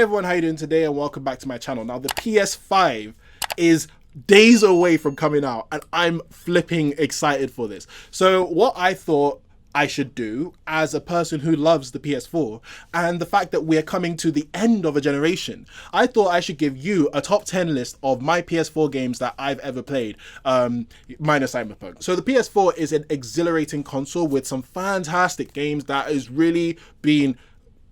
everyone, how you doing today, and welcome back to my channel. Now the PS5 is days away from coming out and I'm flipping excited for this. So what I thought I should do as a person who loves the PS4 and the fact that we're coming to the end of a generation, I thought I should give you a top 10 list of my PS4 games that I've ever played, minus Cyberpunk. So the PS4 is an exhilarating console with some fantastic games that has really been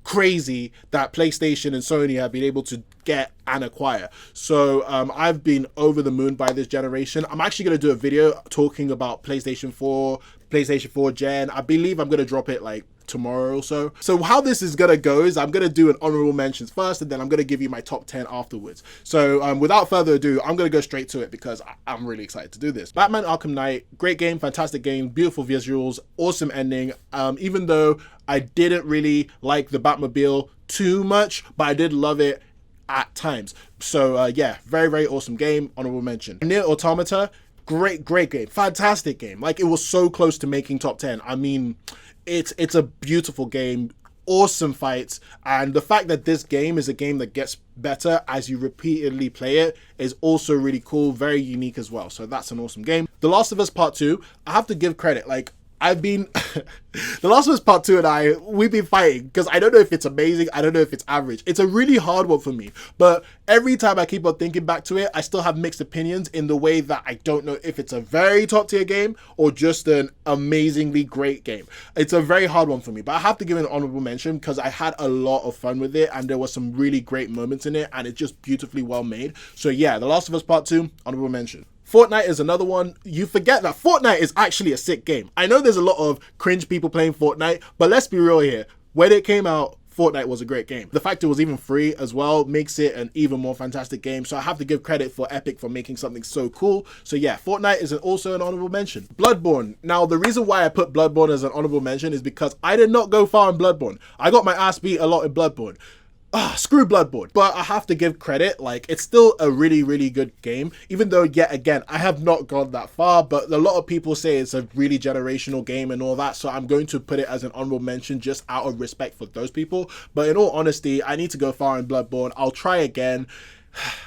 crazy that PlayStation and Sony have been able to get and acquire. So I've been over the moon by this generation. I'm actually going to do a video talking about PlayStation 4 gen. I believe I'm going to drop it like tomorrow or so. So how this is going to go is I'm going to do an honorable mentions first, and then I'm going to give you my top 10 afterwards. So without further ado, I'm going to go straight to it because I'm really excited to do this. Batman Arkham Knight, great game, fantastic game, beautiful visuals, awesome ending. Even though I didn't really like the Batmobile too much, but I did love it at times. So yeah, very awesome game, honorable mention. Nier Automata, great game, fantastic game. Like, it was so close to making top 10. I mean, it's a beautiful game, awesome fights, and the fact that this game is a game that gets better as you repeatedly play it is also really cool, very unique as well. So that's an awesome game. The Last of Us Part 2, I have to give credit. Like, I've been The Last of Us Part 2 and we've been fighting because I don't know if it's amazing, I don't know if it's average. It's a really hard one for me, but every time I keep on thinking back to it, I still have mixed opinions in the way that I don't know if it's a very top tier game or just an amazingly great game. It's a very hard one for me, but I have to give it an honorable mention because I had a lot of fun with it and there were some really great moments in it and it's just beautifully well made. So yeah, The Last of Us Part 2, honorable mention. Fortnite is another one. You forget that Fortnite is actually a sick game. I know there's a lot of cringe people playing Fortnite, but let's be real here. When it came out, Fortnite was a great game. The fact it was even free as well makes it an even more fantastic game. So I have to give credit for Epic for making something so cool. So yeah, Fortnite is also an honorable mention. Bloodborne. Now, the reason why I put Bloodborne as an honorable mention is because I did not go far in Bloodborne. I got my ass beat a lot in Bloodborne. Screw Bloodborne. But I have to give credit, like, it's still a really good game, even though yet again I have not gone that far, but a lot of people say it's a really generational game and all that, so I'm going to put it as an honorable mention just out of respect for those people. But in all honesty, I need to go far in Bloodborne. I'll try again.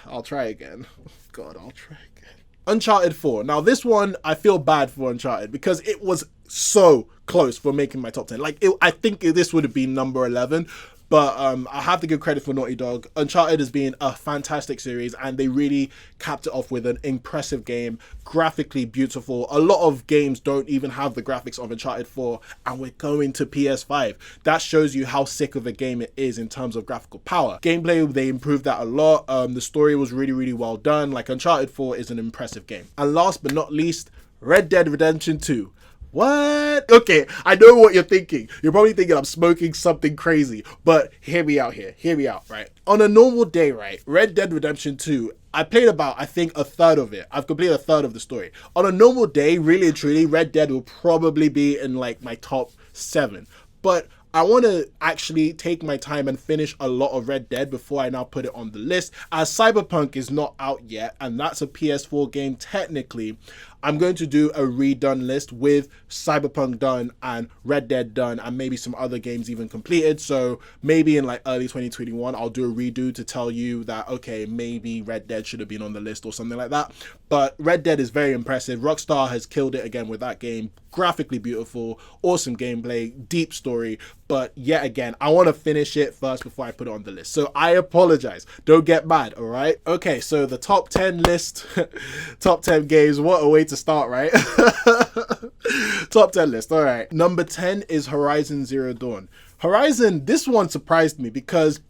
I'll try again. God, I'll try again. Uncharted 4. Now this one, I feel bad for Uncharted because it was so close for making my top 10. Like, I think this would have been number 11. But I have to give credit for Naughty Dog. Uncharted has been a fantastic series and they really capped it off with an impressive game, graphically beautiful. A lot of games don't even have the graphics of Uncharted 4 and we're going to PS5. That shows you how sick of a game it is in terms of graphical power. Gameplay, they improved that a lot. The story was really well done. Like, Uncharted 4 is an impressive game. And last but not least, Red Dead Redemption 2. What? Okay, I know what you're thinking. You're probably thinking I'm smoking something crazy, but hear me out here. Hear me out, right? On a normal day, right, Red Dead Redemption 2, I played about, I think, a third of it. I've completed a third of the story. On a normal day, really and truly, Red Dead will probably be in like my top 7. But I want to actually take my time and finish a lot of Red Dead before I now put it on the list. As Cyberpunk is not out yet, and that's a PS4 game technically, I'm going to do a redone list with Cyberpunk done and Red Dead done and maybe some other games even completed. So maybe in like early 2021, I'll do a redo to tell you that, okay, maybe Red Dead should have been on the list or something like that. But Red Dead is very impressive. Rockstar has killed it again with that game. Graphically beautiful, awesome gameplay, deep story. But yet again, I want to finish it first before I put it on the list. So I apologize. Don't get mad, all right? Okay, so the top 10 list, top 10 games. What a way to start, right? Top 10 list, all right. Number 10 is Horizon Zero Dawn. Horizon, this one surprised me because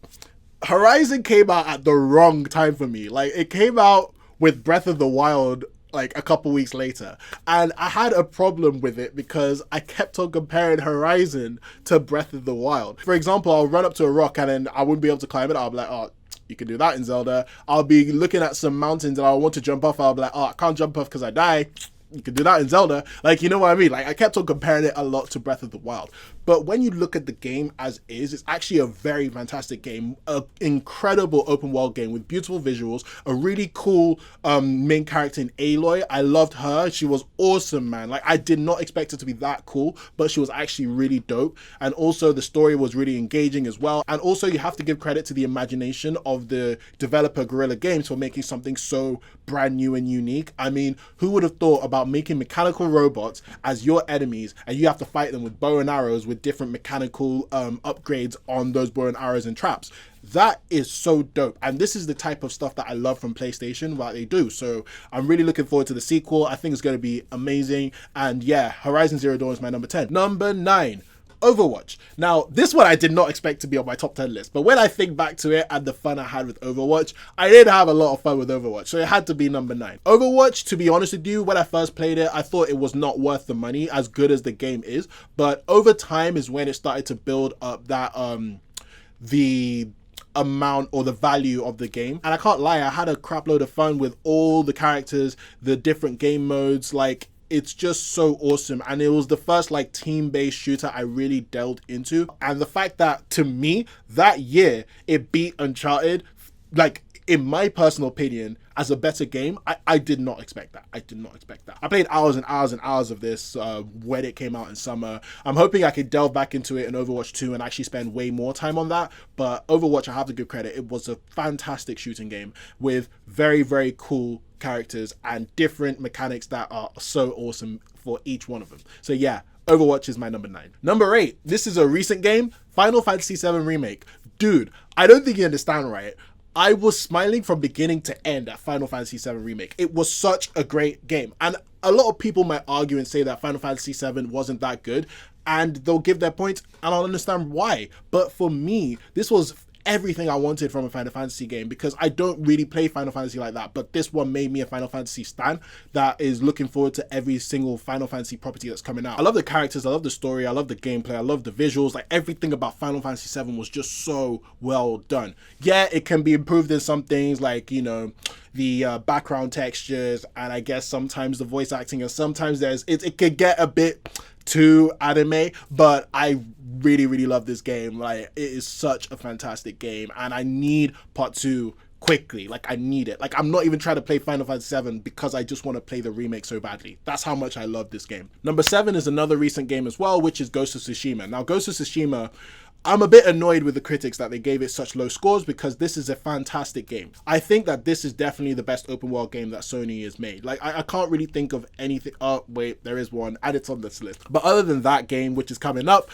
Horizon came out at the wrong time for me. Like, it came out with Breath of the Wild like a couple weeks later, and I had a problem with it because I kept on comparing Horizon to Breath of the Wild. For example, I'll run up to a rock and then I wouldn't be able to climb it. I'll be like, oh, you can do that in Zelda. I'll be looking at some mountains and I want to jump off. I'll be like, oh, I can't jump off because I die. You can do that in Zelda. Like, you know what I mean? Like, I kept on comparing it a lot to Breath of the Wild. But when you look at the game as is, it's actually a very fantastic game, an incredible open world game with beautiful visuals, a really cool main character in Aloy. I loved her. She was awesome, man. Like, I did not expect her to be that cool, but she was actually really dope. And also the story was really engaging as well. And also you have to give credit to the imagination of the developer Guerrilla Games for making something so brand new and unique. I mean, who would have thought about making mechanical robots as your enemies, and you have to fight them with bow and arrows with different mechanical upgrades on those bow and arrows and traps. That is so dope, and this is the type of stuff that I love from PlayStation, what they do. So I'm really looking forward to the sequel. I think it's going to be amazing. And yeah, Horizon Zero Dawn is my number 10. Number 9, Overwatch. Now, this one I did not expect to be on my top 10 list, but when I think back to it and the fun I had with Overwatch, I did have a lot of fun with Overwatch, so it had to be number 9. Overwatch, to be honest with you, when I first played it, I thought it was not worth the money, as good as the game is, but over time is when it started to build up that, the amount or the value of the game. And I can't lie, I had a crap load of fun with all the characters, the different game modes. Like, it's just so awesome, and it was the first like team-based shooter I really delved into. And the fact that, to me, that year it beat Uncharted, like, in my personal opinion, as a better game, I did not expect that. I did not expect that. I played hours and hours and hours of this when it came out in summer. I'm hoping I could delve back into it in Overwatch 2 and actually spend way more time on that. But Overwatch, I have to give credit. It was a fantastic shooting game with very, very cool characters and different mechanics that are so awesome for each one of them. So yeah, Overwatch is my number 9. Number 8, this is a recent game, Final Fantasy VII Remake. Dude, I don't think you understand, right? I was smiling from beginning to end at Final Fantasy VII Remake. It was such a great game. And a lot of people might argue and say that Final Fantasy VII wasn't that good, and they'll give their points, and I'll understand why. But for me, this was everything I wanted from a Final Fantasy game, because I don't really play Final Fantasy like that, but this one made me a Final Fantasy stan that is looking forward to every single Final Fantasy property that's coming out. I love the characters, I love the story, I love the gameplay, I love the visuals. Like, everything about Final Fantasy VII was just so well done. Yeah, it can be improved in some things, like, you know, the background textures, and I guess sometimes the voice acting, and sometimes it could get a bit too anime, but I really, really love this game. Like, it is such a fantastic game, and I need part 2 quickly. Like, I need it. Like, I'm not even trying to play Final Fantasy VII because I just want to play the remake so badly. That's how much I love this game. Number 7 is another recent game as well, which is Ghost of Tsushima. Now, Ghost of Tsushima, I'm a bit annoyed with the critics that they gave it such low scores, because this is a fantastic game. I think that this is definitely the best open world game that Sony has made. Like, I can't really think of anything. Oh, wait, there is one, and it's on this list. But other than that game, which is coming up,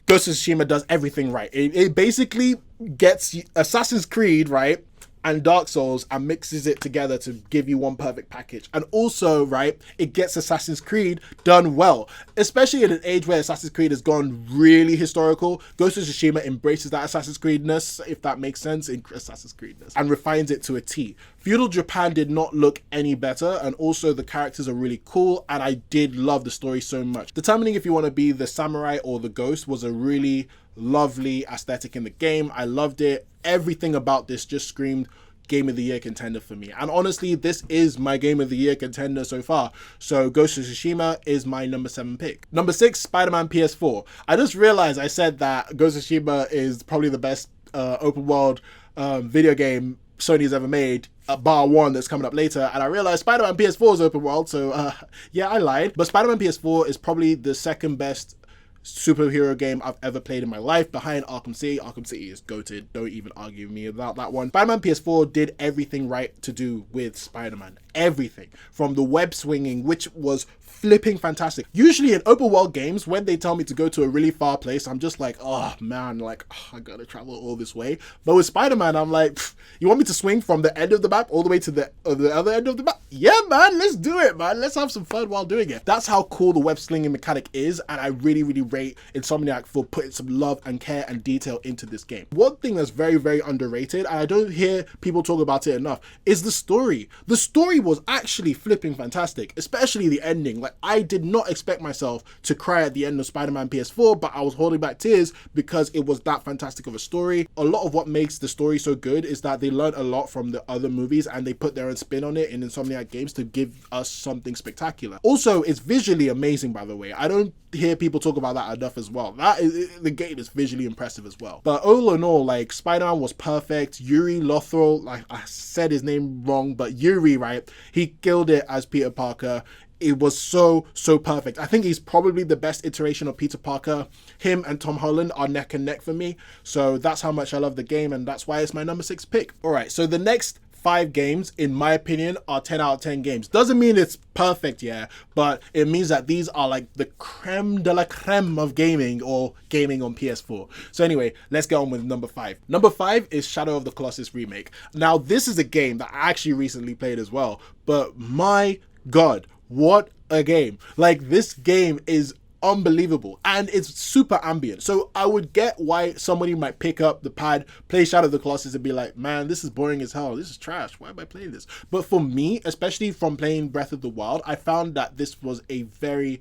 Ghost of Tsushima does everything right. It basically gets Assassin's Creed, right, and Dark Souls, and mixes it together to give you one perfect package. And also, right, it gets Assassin's Creed done well, especially in an age where Assassin's Creed has gone really historical. Ghost of Tsushima embraces that Assassin's Creedness, if that makes sense, in Assassin's Creedness, and refines it to a T. Feudal Japan did not look any better, and also the characters are really cool, and I did love the story so much. Determining if you want to be the samurai or the ghost was a really lovely aesthetic in the game. I loved it. Everything about this just screamed Game of the Year contender for me. And honestly, this is my Game of the Year contender so far. So Ghost of Tsushima is my number 7 pick. Number 6, Spider-Man PS4. I just realized I said that Ghost of Tsushima is probably the best open world video game Sony's ever made, bar one that's coming up later, and I realized Spider-Man PS4 is open world, so yeah, I lied. But Spider-Man PS4 is probably the second best superhero game I've ever played in my life, behind Arkham City. Arkham City is goated, don't even argue with me about that one. Spider-Man PS4 did everything right to do with Spider-Man. Everything. From the web swinging, which was flipping fantastic. Usually in open world games, when they tell me to go to a really far place, I'm just like, oh man, like, I gotta travel all this way. But with Spider-Man, I'm like, you want me to swing from the end of the map all the way to the other end of the map? Yeah, man, let's do it, man. Let's have some fun while doing it. That's how cool the web slinging mechanic is, and I really, really rate Insomniac for putting some love and care and detail into this game. One thing that's very, very underrated, and I don't hear people talk about it enough, is the story. The story was actually flipping fantastic, especially the ending. Like, I did not expect myself to cry at the end of Spider-Man PS4, but I was holding back tears because it was that fantastic of a story. A lot of what makes the story so good is that they learned a lot from the other movies and they put their own spin on it in Insomniac Games to give us something spectacular. Also, it's visually amazing, by the way. I don't hear people talk about that enough as well. The game is visually impressive as well. But all in all, like, Spider-Man was perfect. Yuri Lothar, like, I said his name wrong, but Yuri, right? He killed it as Peter Parker. It was so perfect. I think he's probably the best iteration of Peter Parker. Him and Tom Holland are neck and neck for me. So that's how much I love the game, and that's why it's my number 6 pick. All right, so the next 5 games, in my opinion, are 10 out of 10 games. Doesn't mean it's perfect, yeah, but it means that these are like the creme de la creme of gaming, or gaming on PS4. So anyway, let's get on with number 5. Number 5 is Shadow of the Colossus Remake. Now, this is a game that I actually recently played as well, but my God, what a game. Like, this game is unbelievable and it's super ambient. So I would get why somebody might pick up the pad, play Shadow of the Colossus and be like, man, this is boring as hell, this is trash, why am I playing this? But for me, especially from playing Breath of the Wild, I found that this was a very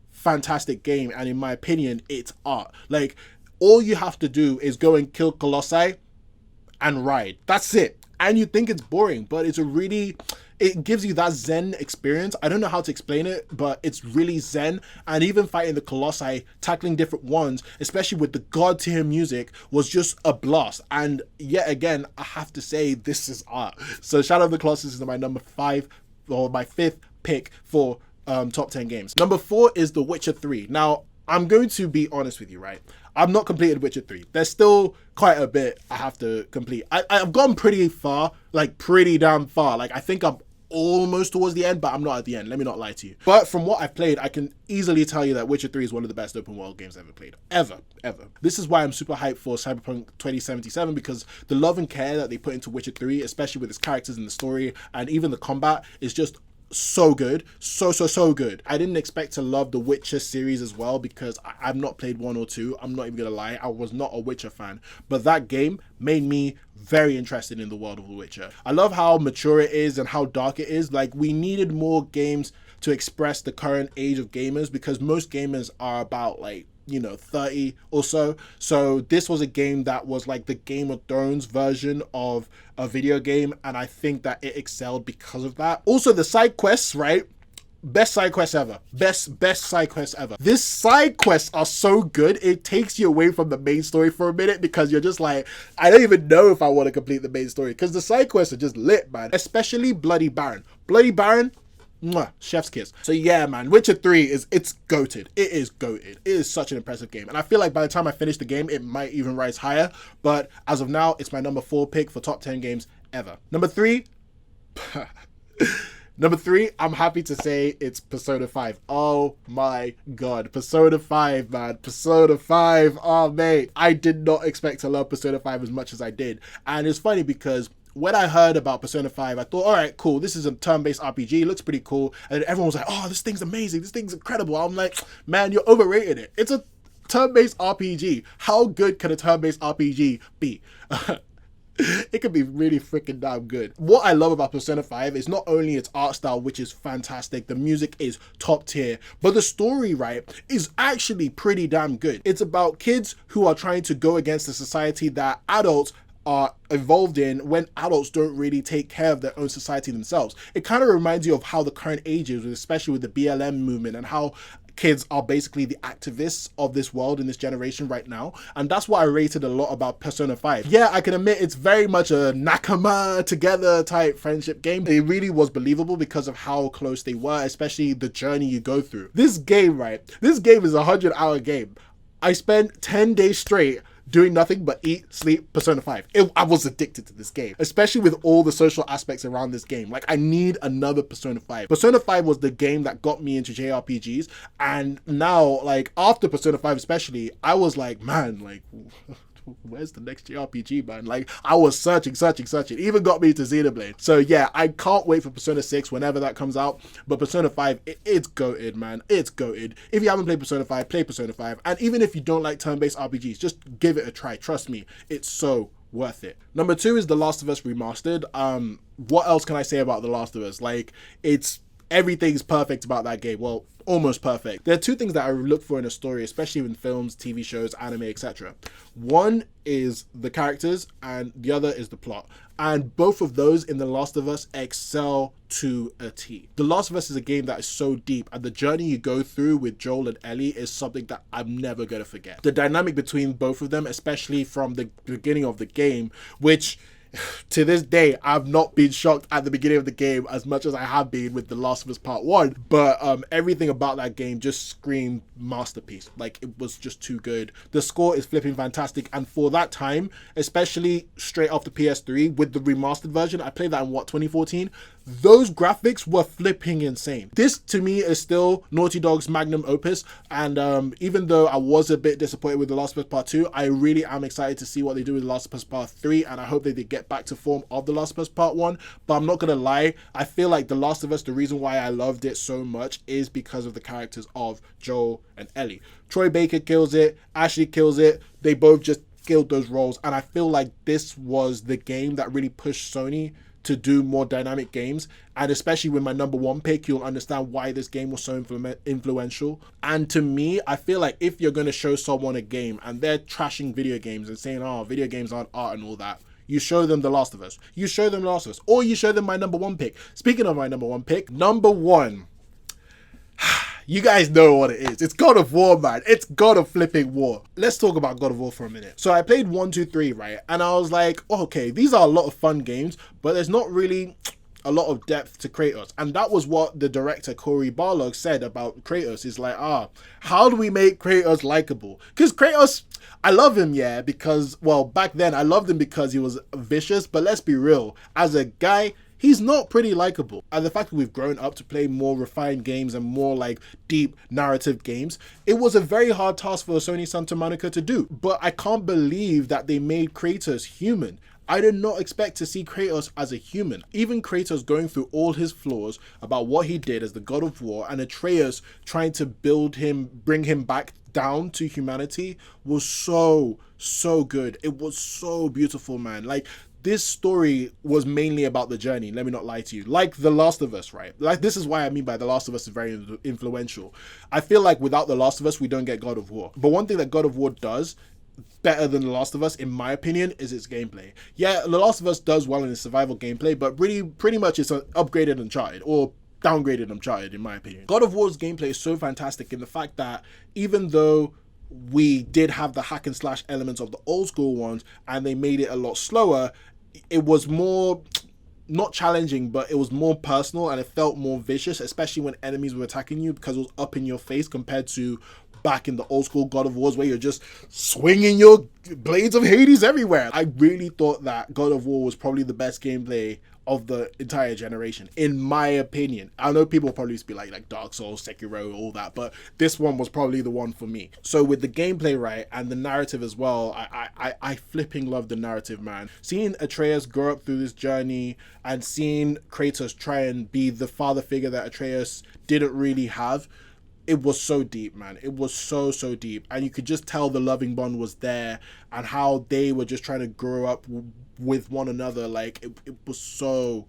fantastic game, and in my opinion, it's art. Like, all you have to do is go and kill Colossi and ride. That's it. And you think it's boring, but it gives you that Zen experience. I don't know how to explain it, but it's really Zen. And even fighting the Colossi, tackling different ones, especially with the God tier music, was just a blast. And yet again, I have to say, this is art. So Shadow of the Colossus is my number 5, or my 5th pick for top 10 games. Number 4 is The Witcher 3. Now, I'm going to be honest with you, right? I've not completed Witcher 3. There's still quite a bit I have to complete. I've gone pretty far, like pretty damn far. Like, I think I'm almost towards the end, but I'm not at the end. Let me not lie to you. But from what I've played, I can easily tell you that Witcher 3 is one of the best open world games I've ever played. Ever. This is why I'm super hyped for Cyberpunk 2077, because the love and care that they put into Witcher 3, especially with its characters and the story and even the combat, is just so good. So good. I didn't expect to love the Witcher series as well, because I've not played 1 or 2. I'm not even gonna lie, I was not a Witcher fan, but that game made me very interested in the world of The Witcher. I love how mature it is and how dark it is. Like, we needed more games to express the current age of gamers, because most gamers are about, like, 30 or so. So this was a game that was like the Game of Thrones version of a video game, and I think that it excelled because of that. Also, the side quests, right? Best side quests ever. Best side quests ever. These side quests are so good, it takes you away from the main story for a minute, because you're just like, I don't even know if I want to complete the main story, because the side quests are just lit, man. Especially Bloody Baron. Bloody Baron, mwah, chef's kiss. So yeah, man, Witcher 3 it's goated. It is goated. It is such an impressive game, and I feel like by the time I finish the game, it might even rise higher, but as of now, it's my number 4 pick for top 10 games ever. Number 3 I'm happy to say it's Persona 5. Oh my God, Persona 5, man. Persona 5. Oh mate, I did not expect to love Persona 5 as much as I did. And it's funny because when I heard about Persona 5, I thought, all right, cool, this is a turn-based RPG, it looks pretty cool. And then everyone was like, oh, this thing's amazing, this thing's incredible. I'm like, man, you're overrating it. It's a turn-based RPG. How good can a turn-based RPG be? It could be really freaking damn good. What I love about Persona 5 is not only its art style, which is fantastic, the music is top tier, but the story, right, is actually pretty damn good. It's about kids who are trying to go against the society that adults are involved in when adults don't really take care of their own society themselves. It kind of reminds you of how the current age is, especially with the BLM movement, and how kids are basically the activists of this world in this generation right now. And that's what I rated a lot about Persona 5. Yeah, I can admit it's very much a nakama together type friendship game. It really was believable because of how close they were, especially the journey you go through. This game, right? This game is a 100-hour game. I spent 10 days straight doing nothing but eat, sleep, Persona 5. I was addicted to this game, especially with all the social aspects around this game. Like, I need another Persona 5. Persona 5 was the game that got me into JRPGs, and now, like, after Persona 5 especially, I was like, man, like, where's the next JRPG, man? Like, I was searching. It even got me to Xenoblade. So yeah, I can't wait for Persona 6 whenever that comes out. But Persona 5, it's goated, man. It's goated. If you haven't played Persona 5, play Persona 5. And even if you don't like turn-based RPGs, just give it a try. Trust me, it's so worth it. Number 2 is The Last of Us Remastered. What else can I say about The Last of Us? Like, everything's perfect about that game. Well, almost perfect. There are 2 things that I look for in a story, especially in films, TV shows, anime, etc. One is the characters and the other is the plot. And both of those in The Last of Us excel to a T. The Last of Us is a game that is so deep, and the journey you go through with Joel and Ellie is something that I'm never going to forget. The dynamic between both of them, especially from the beginning of the game, which to this day, I've not been shocked at the beginning of the game as much as I have been with The Last of Us Part 1. But everything about that game just screamed masterpiece. Like, it was just too good. The score is flipping fantastic. And for that time, especially straight off the PS3 with the remastered version, I played that in 2014? Those graphics were flipping insane. This, to me, is still Naughty Dog's magnum opus. And even though I was a bit disappointed with The Last of Us Part 2, I really am excited to see what they do with The Last of Us Part 3. And I hope that they get back to form of The Last of Us Part 1. But I'm not going to lie, I feel like The Last of Us, the reason why I loved it so much is because of the characters of Joel and Ellie. Troy Baker kills it. Ashley kills it. They both just killed those roles. And I feel like this was the game that really pushed Sony to do more dynamic games, and especially with my number 1 pick, you'll understand why this game was so influential. And to me, I feel like if you're going to show someone a game and they're trashing video games and saying, oh, video games aren't art and all that, you show them The Last of Us. You show them The Last of Us, or you show them my number 1 pick. Speaking of my number 1 pick, number 1. You guys know what it is. It's God of War, man. It's God of flipping War. Let's talk about God of War for a minute. So I played 1, 2, 3, right? And I was like, oh, okay, these are a lot of fun games, but there's not really a lot of depth to Kratos. And that was what the director, Cory Barlog, said about Kratos. He's like, how do we make Kratos likable? Because Kratos, I love him, yeah, because, well, back then I loved him because he was vicious, but let's be real. As a guy, he's not pretty likable. And the fact that we've grown up to play more refined games and more like deep narrative games, it was a very hard task for Sony Santa Monica to do. But I can't believe that they made Kratos human. I did not expect to see Kratos as a human. Even Kratos going through all his flaws about what he did as the God of War, and Atreus trying to build him, bring him back down to humanity, was so good. It was so beautiful, man. Like, this story was mainly about the journey, let me not lie to you. Like The Last of Us, right? Like, this is why I mean by The Last of Us is very influential. I feel like without The Last of Us, we don't get God of War. But one thing that God of War does better than The Last of Us, in my opinion, is its gameplay. Yeah, The Last of Us does well in its survival gameplay, but pretty much it's an upgraded Uncharted, or downgraded Uncharted, in my opinion. God of War's gameplay is so fantastic in the fact that even though we did have the hack and slash elements of the old school ones, and they made it a lot slower, it was more, not challenging, but it was more personal, and it felt more vicious, especially when enemies were attacking you, because it was up in your face compared to back in the old school God of Wars where you're just swinging your blades of Hades everywhere. I really thought that God of War was probably the best gameplay of the entire generation, in my opinion. I know people will probably be like Dark Souls, Sekiro, all that, but this one was probably the one for me. So with the gameplay right and the narrative as well, I flipping love the narrative, man. Seeing Atreus grow up through this journey and seeing Kratos try and be the father figure that Atreus didn't really have, it was so deep, man. It was so deep. And you could just tell the loving bond was there, and how they were just trying to grow up with one another. Like, it was so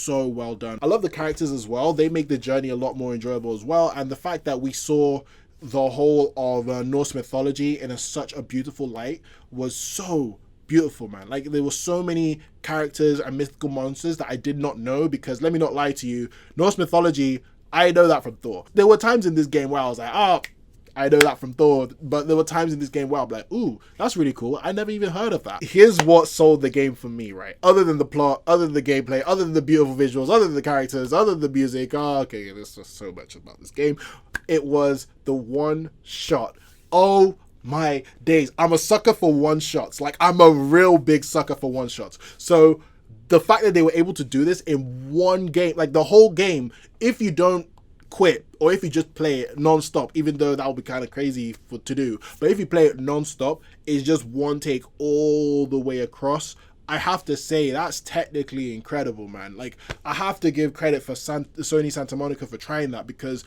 well done. I love the characters as well. They make the journey a lot more enjoyable as well. And the fact that we saw the whole of Norse mythology in such a beautiful light was so beautiful, man. Like, there were so many characters and mythical monsters that I did not know, because let me not lie to you, Norse mythology, I know that from Thor. There were times in this game where I was like, I know that from Thor, but there were times in this game where I'm like, ooh, that's really cool. I never even heard of that. Here's what sold the game for me, right? Other than the plot, other than the gameplay, other than the beautiful visuals, other than the characters, other than the music, okay, there's just so much about this game. It was the one shot. Oh my days. I'm a sucker for one shots. Like, I'm a real big sucker for one shots. So the fact that they were able to do this in one game, like the whole game, if you don't quit or if you just play it non-stop, even though that would be kind of crazy to do, but if you play it non-stop, it's just one take all the way across. I have to say, that's technically incredible, man. Like, I have to give credit for Sony Santa Monica for trying that, because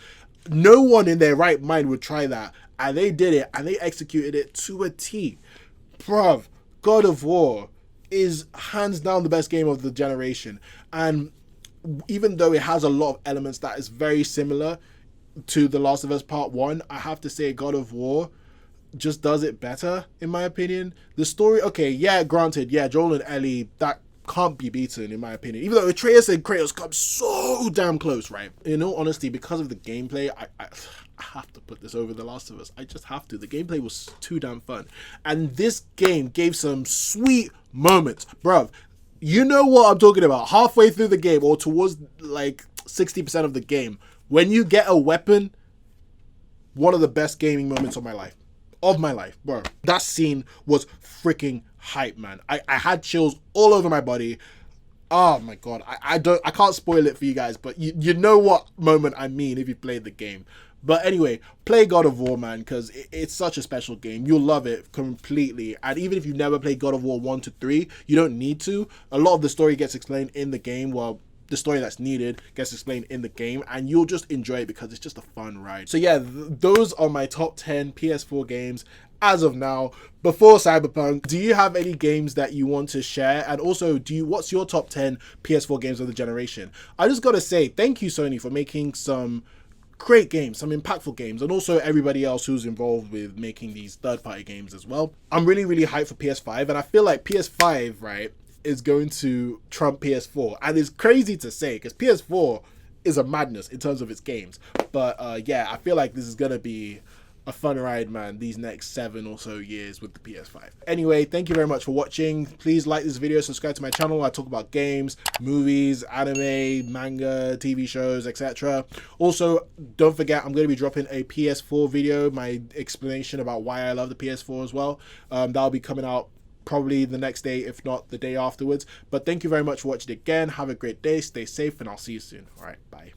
no one in their right mind would try that, and they did it, and they executed it to a T. Bruv, God of War, is hands down the best game of the generation. And even though it has a lot of elements that is very similar to The Last of Us Part 1, I have to say God of War just does it better, in my opinion. The story, okay, yeah, granted, yeah, Joel and Ellie, that can't be beaten, in my opinion. Even though Atreus and Kratos come so damn close, right? In all honesty, because of the gameplay, I have to put this over The Last of Us. I just have to. The gameplay was too damn fun. And this game gave some sweet moments. Bruv, you know what I'm talking about. Halfway through the game, or towards like 60% of the game, when you get a weapon, one of the best gaming moments of my life. Bro. That scene was freaking hype, man. I had chills all over my body. Oh my god. I can't spoil it for you guys, but you know what moment I mean if you played the game. But anyway, play God of War, man, because it's such a special game. You'll love it completely. And even if you've never played God of War 1 to 3, you don't need to. A lot of the story gets explained in the game. Well, the story that's needed gets explained in the game, and you'll just enjoy it because it's just a fun ride. So yeah, those are my top 10 PS4 games as of now before Cyberpunk. Do you have any games that you want to share? And also, what's your top 10 PS4 games of the generation? I just gotta say thank you, Sony, for making some great games, some impactful games, and also everybody else who's involved with making these third-party games as well. I'm really hyped for PS5, and I feel like PS5, right, is going to trump PS4. And it's crazy to say because PS4 is a madness in terms of its games. But yeah, I feel like this is going to be a fun ride, man, these next 7 or so years with the PS5. Anyway, thank you very much for watching. Please like this video, subscribe to my channel. I talk about games, movies, anime, manga, TV shows, etc. Also, don't forget, I'm going to be dropping a PS4 video, my explanation about why I love the PS4 as well. That'll be coming out probably the next day, if not the day afterwards. But thank you very much for watching again. Have a great day, stay safe, and I'll see you soon. All right, bye.